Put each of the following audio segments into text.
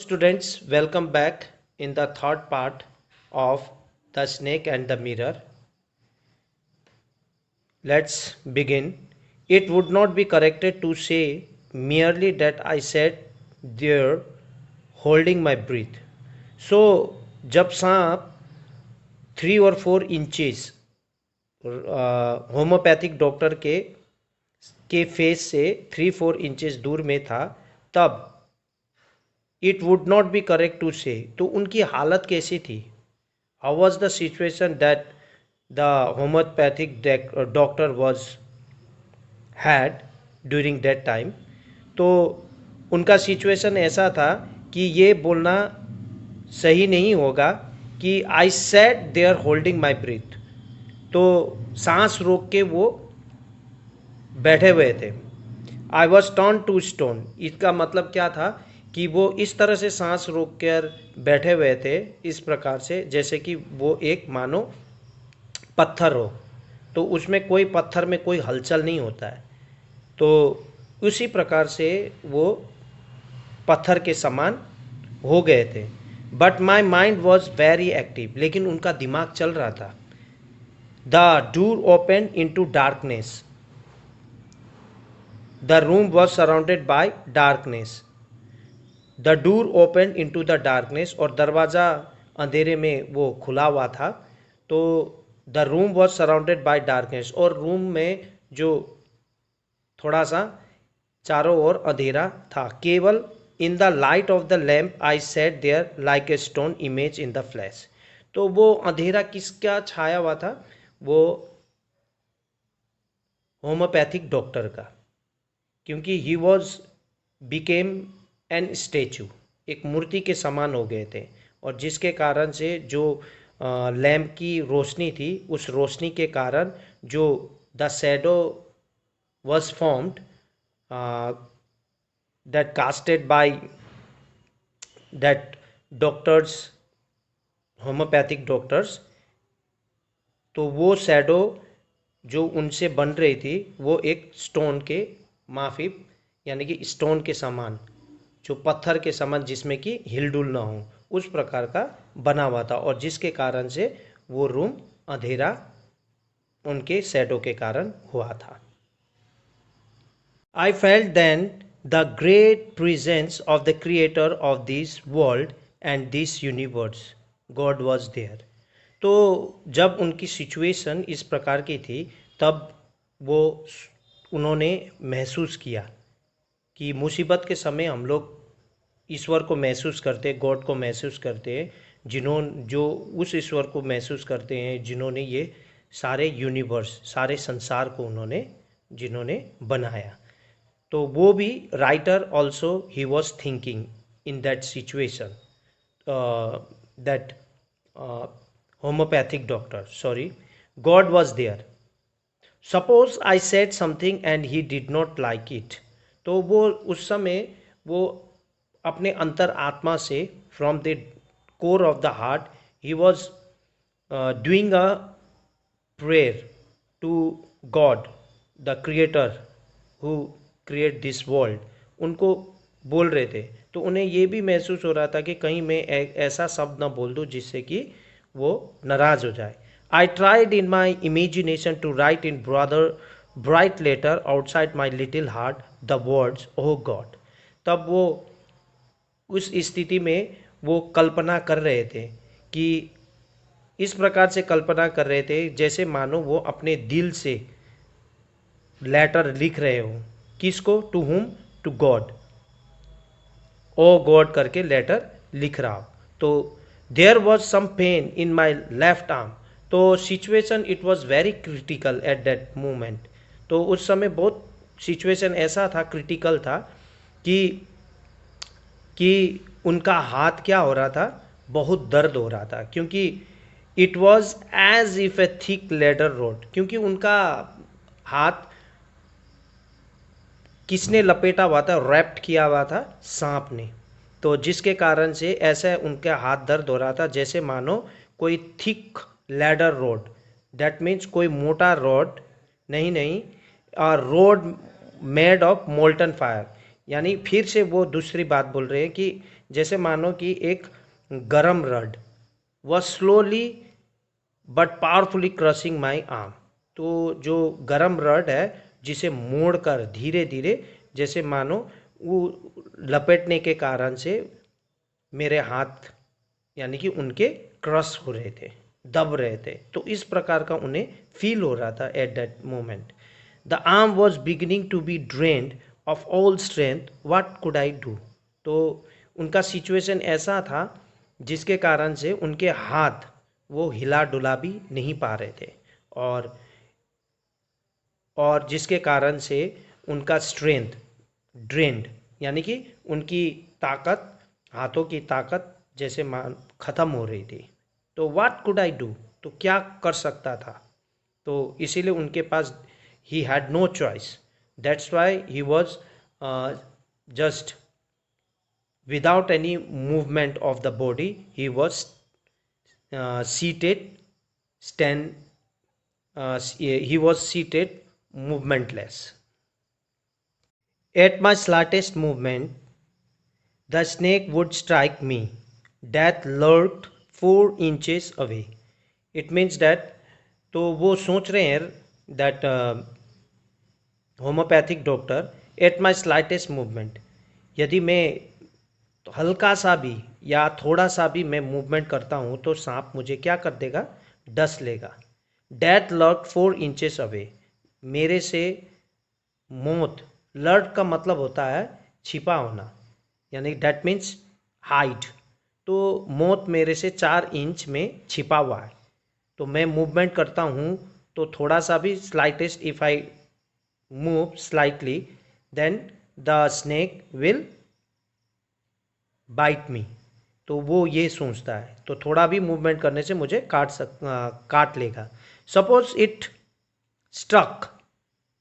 students, welcome back in the third part of The Snake and the Mirror. Let's begin. It would not be corrected to say merely that I sat there holding my breath. So, जब सांप 3 और 4 inches homeopathic doctor के face से 3-4 inches दूर में था, तब it would not be correct to say, तो उनकी हालत कैसी थी? How was the situation that the homeopathic doctor was had during that time? तो उनका सिचुएशन ऐसा था कि ये बोलना सही नहीं होगा कि I sat there holding my breath, तो सांस रोक के वो बैठे हुए थे। I was turn to stone, इसका मतलब क्या था कि वो इस तरह से सांस रोक कर बैठे हुए थे, इस प्रकार से जैसे कि वो एक मानो पत्थर हो, तो उसमें कोई पत्थर में कोई हलचल नहीं होता है, तो उसी प्रकार से वो पत्थर के समान हो गए थे। But my mind was very active, लेकिन उनका दिमाग चल रहा था। The door open into darkness, the room was surrounded by darkness. The door open into the darkness, और दरवाज़ा अंधेरे में वो खुला हुआ था। तो the room was surrounded by darkness, और रूम में जो थोड़ा सा चारों ओर अंधेरा था। केवल in the light of the lamp I sat there like a stone image in the flash. तो वो अंधेरा किसका छाया हुआ था? वो होम्योपैथिक डॉक्टर का, क्योंकि he was became an statue, एक मूर्ति के समान हो गए थे, और जिसके कारण से जो लैम्प की रोशनी थी, उस रोशनी के कारण जो the shadow was formed that casted by that doctors, homeopathic doctors, तो वो शैडो जो उनसे बन रही थी वो एक स्टोन के माफी, यानी कि स्टोन के समान, जो पत्थर के समान जिसमें कि हिलडुल ना हो, उस प्रकार का बना हुआ था, और जिसके कारण से वो रूम अंधेरा उनके शैडो के कारण हुआ था। I felt then the great presence of the creator of this world and this universe, God was there. तो जब उनकी सिचुएशन इस प्रकार की थी, तब उन्होंने महसूस किया कि मुसीबत के समय हम लोग ईश्वर को महसूस करते हैं, गॉड को महसूस करते हैं, जो उस ईश्वर को महसूस करते हैं जिन्होंने ये सारे यूनिवर्स, सारे संसार को जिन्होंने बनाया। तो वो भी writer also he was thinking in that situation, that homeopathic doctor, sorry, God was there. Suppose I said something and he did not like it, तो वो उस समय वो अपने अंतर आत्मा से, from the core of the heart, he was doing a prayer to God the creator who create this world. उनको बोल रहे थे, तो उन्हें ये भी महसूस हो रहा था कि कहीं मैं ऐसा शब्द न बोल दूँ जिससे कि वो नाराज हो जाए। I tried in my imagination to write in bright letter outside my little heart the words oh God. तब वो उस स्थिति में वो कल्पना कर रहे थे कि इस प्रकार से कल्पना कर रहे थे जैसे मानो वो अपने दिल से लेटर लिख रहे हो। किसको? To whom? To God. O God करके लेटर लिख रहा हो। तो there was some pain in my left arm, तो situation it was very critical at that moment. तो उस समय बहुत सिचुएशन ऐसा था, क्रिटिकल था कि उनका हाथ क्या हो रहा था, बहुत दर्द हो रहा था, क्योंकि it was as if a thick leaden rod, क्योंकि उनका हाथ किसने लपेटा हुआ था? रैप्ड किया हुआ था सांप ने। तो जिसके कारण से ऐसे उनके हाथ दर्द हो रहा था जैसे मानो कोई thick ladder road, that means कोई मोटा रोड नहीं, road made of molten fire, यानी फिर से वो दूसरी बात बोल रहे हैं कि जैसे मानो कि एक गरम रड वह slowly but powerfully crushing my arm. तो जो गरम रड है जिसे मोड़कर धीरे धीरे जैसे मानो वो लपेटने के कारण से मेरे हाथ यानी कि उनके क्रश हो रहे थे, दब रहे थे। तो इस प्रकार का उन्हें फील हो रहा था at that moment. The arm was beginning to be drained of all strength, what could I do. तो उनका सिचुएशन ऐसा था जिसके कारण से उनके हाथ वो हिला डुला भी नहीं पा रहे थे, और जिसके कारण से उनका स्ट्रेंथ ड्रेन्ड यानी कि उनकी ताकत, हाथों की ताकत जैसे ख़त्म हो रही थी। तो व्हाट कुड आई डू, तो क्या कर सकता था। तो इसीलिए उनके पास ही had no choice, that's why he was just without any movement of the body, he was seated stand he was seated movementless. At my slightest movement the snake would strike me. Death lurked 4 inches away. It means that तो वो सोच रहे हैं that homeopathic doctor at my slightest movement, यदि मैं तो हल्का सा भी या थोड़ा सा भी मैं मूवमेंट करता हूँ तो सांप मुझे क्या कर देगा, डस लेगा। डेथ लर्क 4 इंचेस अवे, मेरे से मौत, लर्क का मतलब होता है छिपा होना, यानी डेट मीन्स हाइड। तो मौत मेरे से 4 इंच में छिपा हुआ है। तो मैं मूवमेंट करता हूँ तो थोड़ा सा भी slightest if I move slightly then the snake will bite me. तो वो ये सोचता है, तो थोड़ा भी मूवमेंट करने से मुझे काट लेगा। Suppose it struck,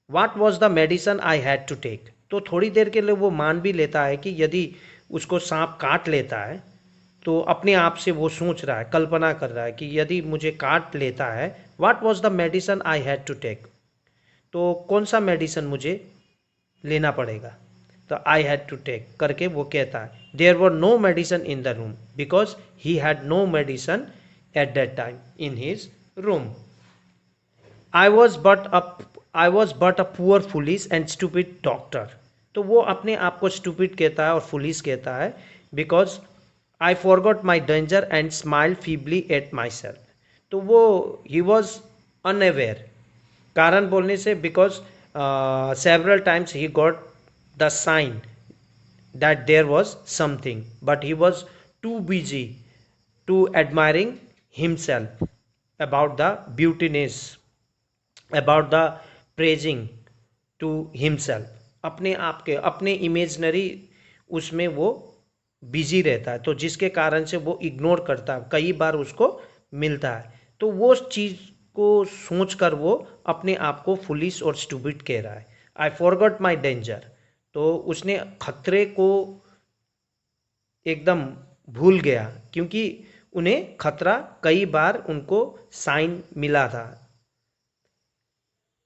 what was the medicine I had to take. तो थोड़ी देर के लिए वो मान भी लेता है कि यदि उसको सांप काट लेता है तो अपने आप से वो सोच रहा है, कल्पना कर रहा है कि यदि मुझे काट लेता है what was the medicine I had to take, तो कौन सा मेडिसिन मुझे लेना पड़ेगा। तो आई हैड टू टेक करके वो कहता है there were no medicine in the room because he had no medicine at that time in his room. I was but a poor foolish and stupid doctor. तो वो अपने आप को स्टूपिड कहता है और फुलिश कहता है because I forgot my danger and smile feebly at my self. तो वो ही वॉज अनअवेयर, कारण बोलने से because several times he got the sign that there was something but he was too busy to admiring himself about the beautiness, about the praising to himself, अपने आप के अपने imaginary उसमें वो busy रहता है, तो जिसके कारण से वो इग्नोर करता है, कई बार उसको मिलता है। तो वो चीज़ को सोचकर वो अपने आप को फुलिश और स्टूपिड कह रहा है। आई फॉरगॉट माई डेंजर, तो उसने खतरे को एकदम भूल गया क्योंकि उन्हें खतरा कई बार उनको साइन मिला था।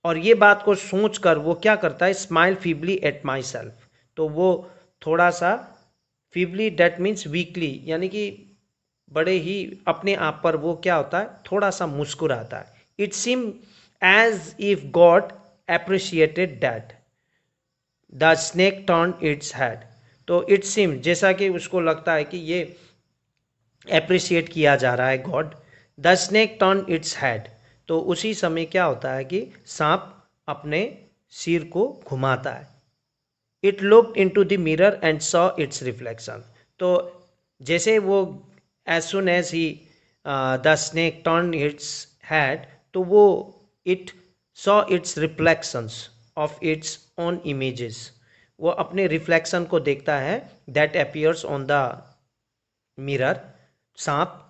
और ये बात को सोचकर वो क्या करता है, smile feebly at my self. तो वो थोड़ा सा फीबली डेट मीन्स वीकली, यानी कि बड़े ही अपने आप पर वो क्या होता है, थोड़ा सा मुस्कुराता है। It seem as if God appreciated that the snake turn its head. तो इट सीम जैसा कि उसको लगता है कि ये एप्रिशिएट किया जा रहा है God. The snake turn its head, तो उसी समय क्या होता है कि सांप अपने सिर को घुमाता है। It looked into the mirror and saw its reflection. तो जैसे वो एज सुन एज ही the snake turn its head, तो वो it saw its reflections of its own images, वो अपने रिफ्लेक्शन को देखता है that appears on the mirror, सांप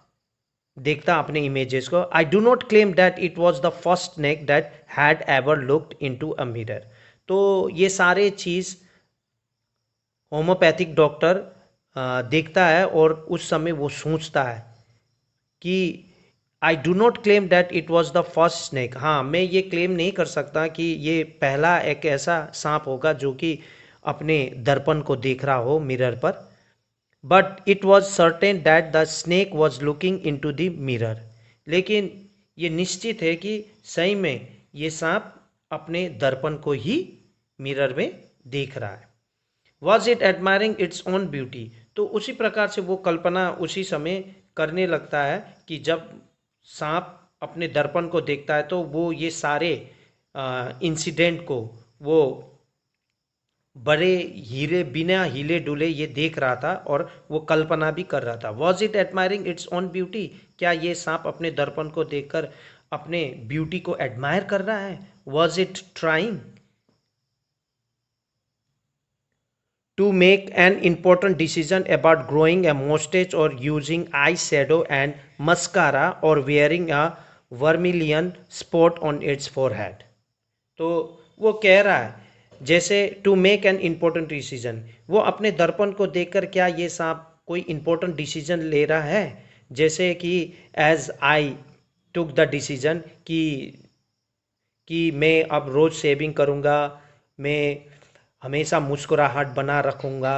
देखता अपने इमेजेस को। I do not claim that it was the first snake that had ever looked into a mirror. तो ये सारे चीज़ होम्योपैथिक डॉक्टर देखता है और उस समय वो सोचता है कि आई do not claim that it was the first snake. हाँ, मैं ये क्लेम नहीं कर सकता कि ये पहला एक ऐसा सांप होगा जो कि अपने दर्पण को देख रहा हो मिरर पर। But it was certain that the snake was looking into the mirror, लेकिन ये निश्चित है कि सही में ये सांप अपने दर्पण को ही मिरर में देख रहा है। Was it admiring its own beauty, तो उसी प्रकार से वो कल्पना उसी समय करने लगता है कि जब सांप अपने दर्पण को देखता है तो वो ये सारे इंसिडेंट को वो बड़े हीरे बिना हिले डुले ये देख रहा था और वो कल्पना भी कर रहा था। Was it admiring its own beauty, क्या ये सांप अपने दर्पण को देखकर अपने ब्यूटी को एडमायर कर रहा है? Was it trying to make an important decision about growing a mustache or using eyeshadow and mascara or wearing a vermilion spot on its forehead? तो वो कह रहा है जैसे to make an important decision, वो अपने दर्पण को देखकर क्या ये सांप कोई इम्पोर्टेंट डिसीजन ले रहा है, जैसे कि as I took the decision कि मैं अब रोज़ शेविंग करूँगा, मैं हमेशा मुस्कुराहट बना रखूँगा।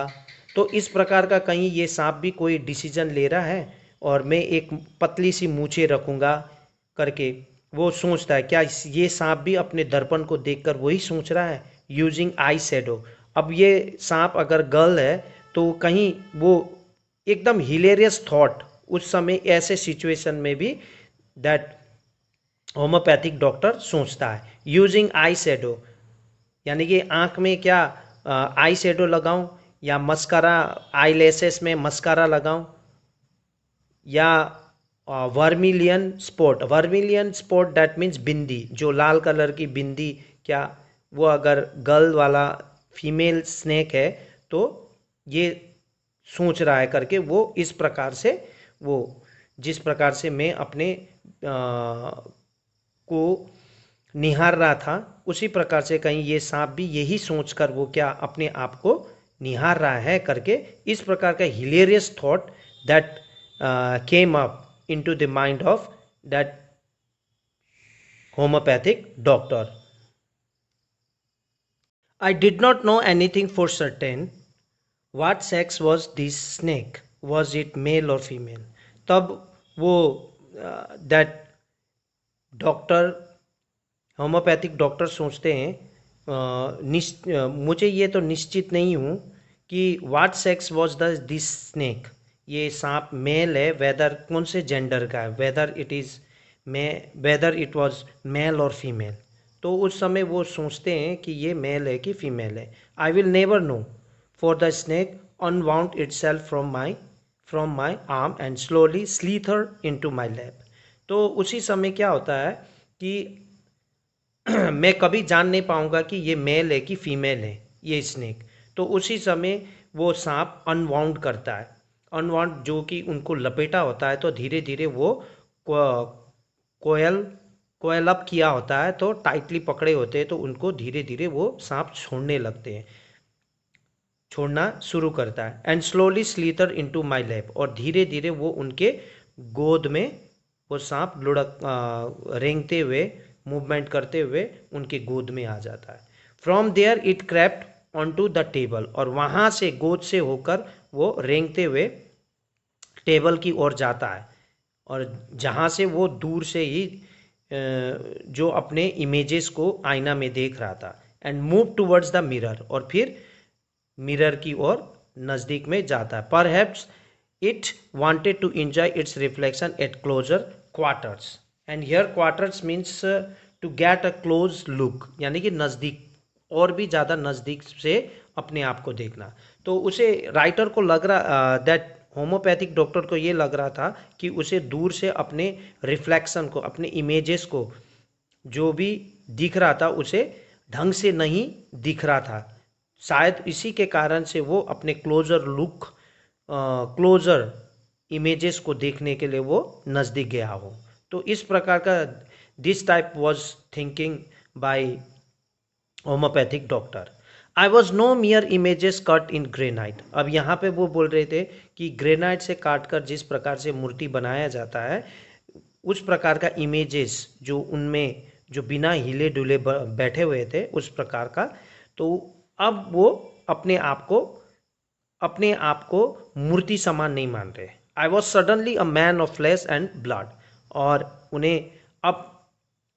तो इस प्रकार का कहीं ये सांप भी कोई डिसीजन ले रहा है और मैं एक पतली सी मूछें रखूँगा करके वो सोचता है। क्या ये सांप भी अपने दर्पण को देखकर वही सोच रहा है? यूजिंग आई शेडो, अब ये सांप अगर गर्ल है तो कहीं वो एकदम हिलेरियस थॉट उस समय ऐसे सिचुएशन में भी दैट होम्योपैथिक डॉक्टर सोचता है। यूजिंग आई शेडो यानी कि आँख में क्या आई शेडो लगाऊं या मस्कारा, आई लैसेस में मस्कारा लगाऊं या वर्मिलियन स्पॉट दैट मीन्स बिंदी, जो लाल कलर की बिंदी, क्या वो अगर गर्ल वाला फीमेल स्नेक है तो ये सोच रहा है करके वो इस प्रकार से वो जिस प्रकार से मैं अपने को निहार रहा था उसी प्रकार से कहीं ये सांप भी यही सोचकर वो क्या अपने आप को निहार रहा है करके इस प्रकार का hilarious thought that came up into the mind of that homeopathic doctor. I did not know anything for certain what sex was this snake, was it male और फीमेल। तब वो दैट डॉक्टर होम्योपैथिक डॉक्टर सोचते हैं मुझे ये तो निश्चित नहीं हूँ कि what sex was the this snake, ये सांप मेल है, वेदर कौन से जेंडर का है, वेदर इट वॉज मेल और फीमेल। तो उस समय वो सोचते हैं कि ये मेल है कि फीमेल है। I will never know for the snake unwound itself from my arm and slowly slither into my lap. तो उसी समय क्या होता है कि मैं कभी जान नहीं पाऊंगा कि ये मेल है कि फीमेल है ये स्नेक। तो उसी समय वो सांप अनवाउंड करता है, अनवाउंड जो कि उनको लपेटा होता है तो धीरे धीरे वो कोयल अप किया होता है तो टाइटली पकड़े होते हैं तो उनको धीरे धीरे वो सांप छोड़ने लगते हैं, छोड़ना शुरू करता है। And slowly slither into my lap, और धीरे धीरे वो उनके गोद में वो सांप लुढ़क रेंगते हुए मूवमेंट करते हुए उनके गोद में आ जाता है। From there it crept onto the table, और वहाँ से गोद से होकर वो रेंगते हुए टेबल की ओर जाता है, और जहाँ से वो दूर से ही जो अपने इमेजेस को आईना में देख रहा था। And move towards the mirror, और फिर मिरर की ओर नज़दीक में जाता है। Perhaps it wanted to enjoy its reflection at closer quarters, and here quarters means to get a close look, यानी कि नज़दीक और भी ज़्यादा नज़दीक से अपने आप को देखना। तो उसे राइटर को लग रहा दैट होम्योपैथिक डॉक्टर को ये लग रहा था कि उसे दूर से अपने रिफ्लेक्शन को, अपने इमेजेस को जो भी दिख रहा था उसे ढंग से नहीं दिख रहा था। शायद इसी के कारण से वो अपने क्लोजर इमेजेस को देखने के लिए वो नज़दीक गया हो। तो इस प्रकार का this type was thinking by homeopathic doctor. I was no mere images cut in granite. अब यहाँ पे वो बोल रहे थे कि ग्रेनाइट से काट कर जिस प्रकार से मूर्ति बनाया जाता है उस प्रकार का इमेजेस जो उनमें जो बिना हिले डुले बैठे हुए थे उस प्रकार का। तो अब वो अपने आप को मूर्ति समान नहीं मान रहे। I was suddenly a man of flash and blood, और उन्हें अब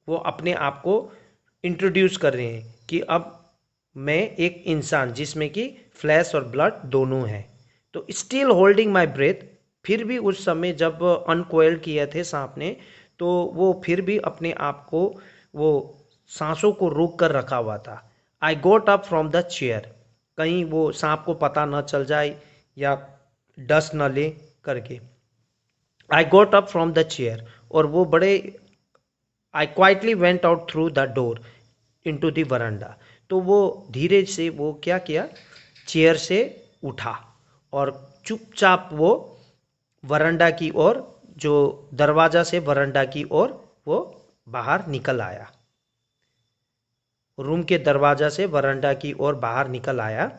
वो अपने आप को इंट्रोड्यूस कर रहे हैं कि अब मैं एक इंसान जिसमें कि फ्लैश और ब्लड दोनों हैं। तो स्टिल होल्डिंग माई ब्रेथ, फिर भी उस समय जब अनकोयल किए थे सांप ने, तो वो फिर भी अपने आप को वो सांसों को रोक कर रखा हुआ था। I got up from the chair, कहीं वो सांप को पता न चल जाए या डस न ले करके। I got up from the chair, और वो बड़े I quietly went out through the door into the veranda. तो वो धीरे से वो क्या किया, चेयर से उठा और चुपचाप वो वरांडा की ओर, जो दरवाजा से वरांडा की ओर वो बाहर निकल आया। रूम के दरवाजा से वरांडा की ओर बाहर निकल आया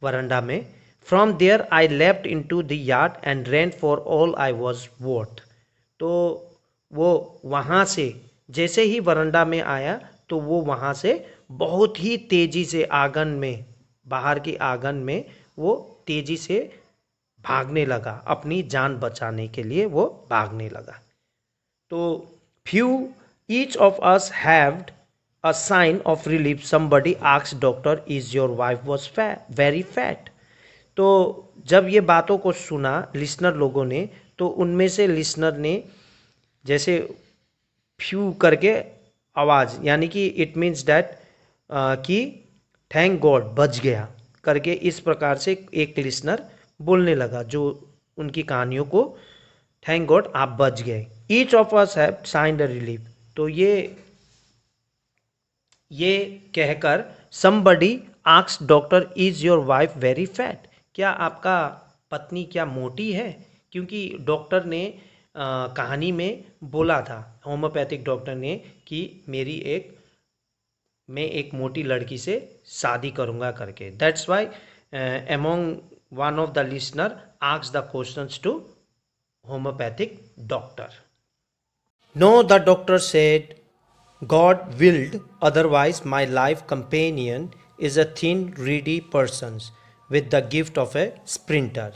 वरांडा में। From there I left into the yard and ran for all I was worth. तो वो वहाँ से जैसे ही वरांडा में आया तो वो वहाँ से बहुत ही तेज़ी से आंगन में, बाहर की आंगन में वो तेज़ी से भागने लगा, अपनी जान बचाने के लिए वो भागने लगा। तो few each of us heaved a sigh of relief somebody asked doctor is your wife was very fat. तो जब ये बातों को सुना लिसनर लोगों ने, तो उनमें से लिसनर ने जैसे फ्यू करके आवाज़, यानी कि इट मीन्स डैट कि थैंक गॉड बच गया करके, इस प्रकार से एक लिसनर बोलने लगा जो उनकी कहानियों को, थैंक गॉड आप बच गए। Each of us have signed a relief. तो ये कहकर somebody asked doctor is your wife very fat, क्या आपका पत्नी क्या मोटी है? क्योंकि डॉक्टर ने कहानी में बोला था, होम्योपैथिक डॉक्टर ने, कि मैं एक मोटी लड़की से शादी करूंगा करके। That's why among one of the listener asked the questions to homeopathic doctor. No, the doctor said, God willed, otherwise my life companion is a thin, reedy person with the gift of a sprinter.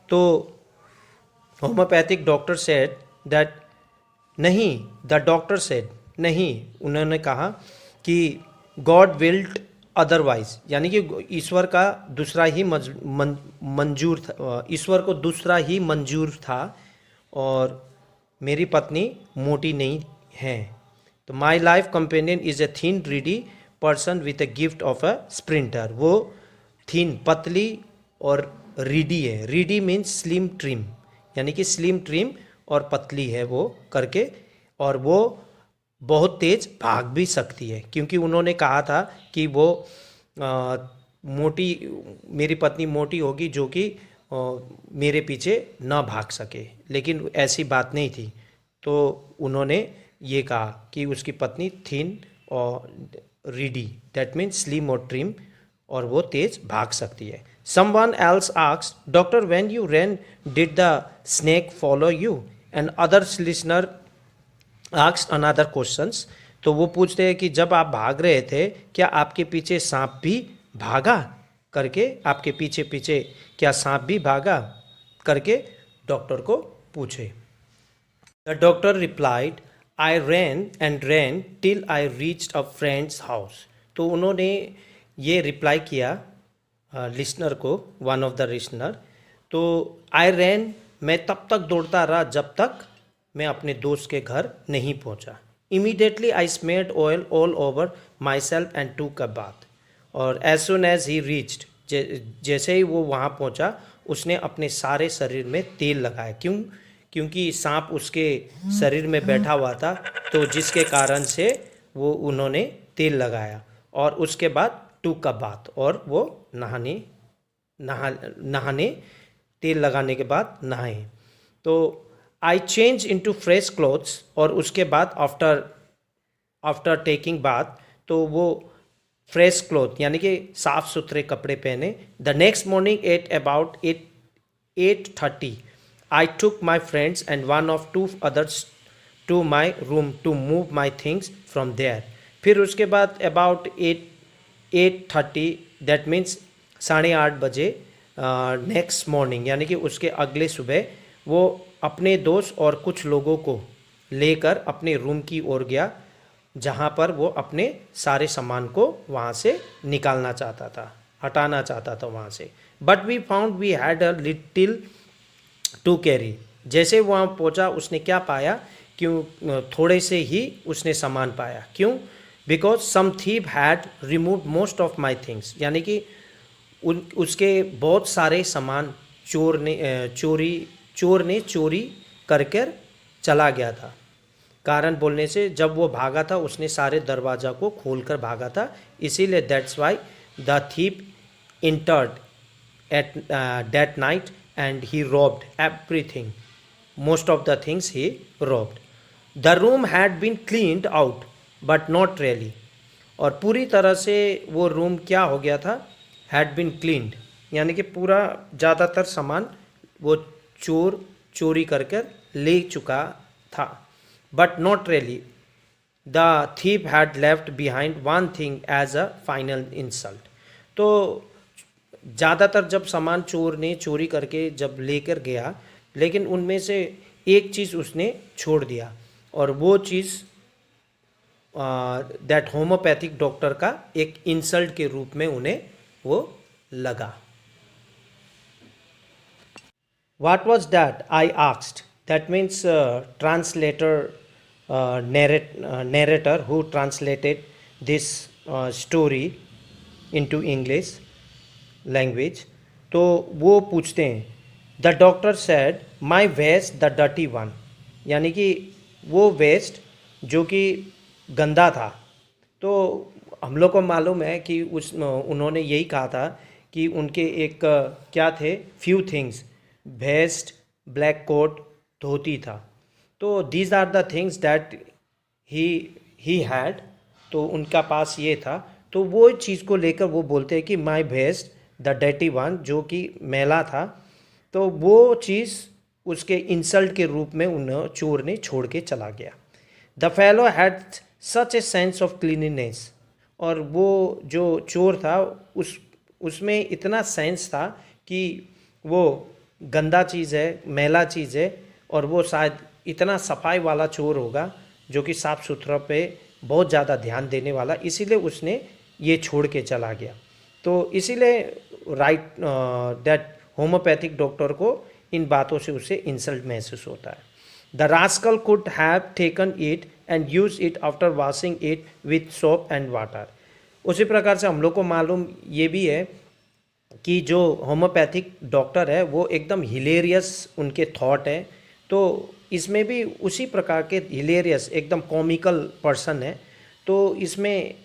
तो homeopathic doctor said that नहीं, the doctor said नहीं, उन्होंने कहा कि God willed otherwise, यानी कि ईश्वर का दूसरा ही मंजूर था, ईश्वर को दूसरा ही मंजूर था और मेरी पत्नी मोटी नहीं है। तो my life companion is a thin Reedy person with a gift of a sprinter. वो थिन पतली और रीडी है। रीडी मीन्स स्लिम ट्रिम, यानी कि स्लिम ट्रिम और पतली है वो करके, और वो बहुत तेज भाग भी सकती है, क्योंकि उन्होंने कहा था कि वो मोटी, मेरी पत्नी मोटी होगी जो कि मेरे पीछे ना भाग सके, लेकिन ऐसी बात नहीं थी। तो उन्होंने ये कहा कि उसकी पत्नी थिन और रीडी, दैट मीन्स स्लिम और ट्रिम, और वो तेज भाग सकती है। Someone else asked, doctor when you ran did the snake follow you? And others listener asked another questions. तो वो पूछते हैं कि जब आप भाग रहे थे क्या आपके पीछे सांप भी भागा करके, आपके पीछे पीछे क्या सांप भी भागा करके डॉक्टर को पूछे। The doctor replied, I ran till I reached a friend's house. तो उन्होंने ये रिप्लाई किया लिसनर को, वन ऑफ द लिसनर। तो आई रैन, मैं तब तक दौड़ता रहा जब तक मैं अपने दोस्त के घर नहीं पहुंचा। Immediately I smelled oil all over myself and took a bath. और as soon as he reached, जैसे ही वो वहाँ पहुँचा उसने अपने सारे शरीर में तेल लगाया। क्योंकि सांप उसके शरीर में बैठा हुआ था, तो जिसके कारण से वो उन्होंने तेल लगाया, और उसके बाद टूक अ बाथ, और वो नहाने तेल लगाने के बाद नहाए। तो I change into fresh clothes, और उसके बाद आफ्टर टेकिंग बाथ, तो वो फ्रेश क्लोथ यानी कि साफ सुथरे कपड़े पहने। The next morning at about 8:30 I took my friends and one of two others to my room to move my things from there. फिर उसके बाद about 8:30, that means 8:30 बजे नेक्स्ट मॉर्निंग, यानी कि उसके अगले सुबह वो अपने दोस्त और कुछ लोगों को लेकर अपने रूम की ओर गया, जहाँ पर वो अपने सारे सामान को वहाँ से निकालना चाहता था, हटाना चाहता था वहाँ से। But we found we had a little to carry. जैसे वहाँ पहुँचा उसने क्या पाया, क्यों थोड़े से ही उसने सामान पाया। क्यों? Because some thief had remove most of my things, यानी कि उसके बहुत सारे सामान चोर ने चोरी करके चला गया था। कारण बोलने से जब वो भागा था उसने सारे दरवाज़ा को खोलकर भागा था, इसीलिए that's why the thief entered at that night and he robbed everything, most of the things he robbed. The room had been cleaned out but not really, और पूरी तरह से वो रूम क्या हो गया था, had been cleaned, यानी कि पूरा ज़्यादातर सामान वो चोरी कर कर ले चुका था, but not really. The thief had left behind one thing as a final insult. तो ज़्यादातर जब सामान चोर ने चोरी करके जब लेकर गया, लेकिन उनमें से एक चीज़ उसने छोड़ दिया, और वो चीज़ दैट होम्योपैथिक डॉक्टर का एक इंसल्ट के रूप में उन्हें वो लगा। What was that? I asked. That means narrator who translated this story into English language. तो वो पूछते हैं, the doctor said my waste the dirty one, यानी कि वो वेस्ट जो कि गंदा था। तो हम लोग को मालूम है कि उन्होंने यही कहा था कि उनके एक क्या थे, few things, vest, black coat, dhoti था। तो these are the things that he had, तो उनका पास ये था। तो वो चीज़ को लेकर वो बोलते हैं कि माई वेस्ट द डर्टी वन, जो कि मैला था। तो वो चीज़ उसके इंसल्ट के रूप में उन्हें चोर ने छोड़ के चला गया। The fellow had such a sense of cleanliness, और वो जो चोर था उसमें इतना सेंस था कि वो गंदा चीज़ है, मैला चीज़ है, और वो शायद इतना सफाई वाला चोर होगा जो कि साफ़ सुथरा पे बहुत ज़्यादा ध्यान देने वाला, इसीलिए उसने ये छोड़ के चला गया। तो इसीलिए दैट होम्योपैथिक डॉक्टर को इन बातों से उसे इंसल्ट महसूस होता है। The rascal could have taken it and use it after washing it with soap and water. उसी प्रकार से हम लोग को मालूम ये भी है कि जो होम्योपैथिक डॉक्टर है वो एकदम हिलेरियस उनके थॉट है। तो इसमें भी उसी प्रकार के हिलेरियस एकदम कॉमिकल पर्सन है। तो इसमें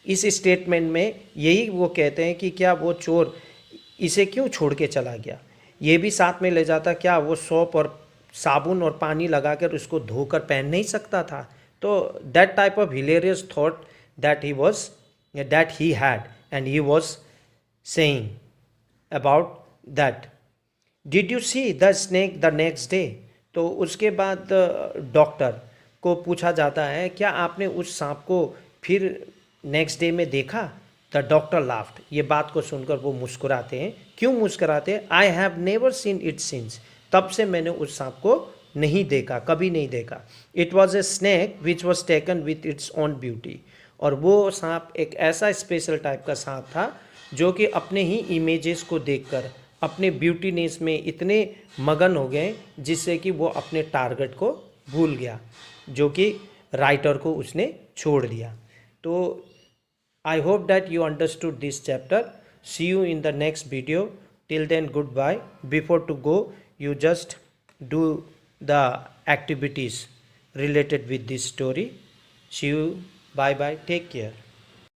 इस स्टेटमेंट में यही वो कहते हैं कि क्या वो चोर इसे क्यों छोड़ के चला गया, ये भी साथ में ले जाता, क्या वो सोप और साबुन और पानी लगाकर उसको धोकर पहन नहीं सकता था। तो that type of hilarious thought that he had and he was saying about that. Did you see the snake the next day. तो उसके बाद डॉक्टर को पूछा जाता है, क्या आपने उस सांप को फिर नेक्स्ट डे में देखा। द डॉक्टर लाफ्ड, ये बात को सुनकर वो मुस्कुराते हैं। क्यों मुस्कुराते हैं? I have never seen it since, तब से मैंने उस सांप को नहीं देखा, कभी नहीं देखा। It was a snack which was taken with its own beauty, और वो सांप एक ऐसा स्पेशल टाइप का सांप था जो कि अपने ही इमेजेस को देखकर अपने ब्यूटीनेस में इतने मगन हो गए जिससे कि वो अपने टारगेट को भूल गया, जो कि राइटर को उसने छोड़ दिया। तो I hope that you understood this chapter. See you in the next video. Till then, goodbye. Before to go, you just do the activities related with this story. See you. Bye bye. Take care.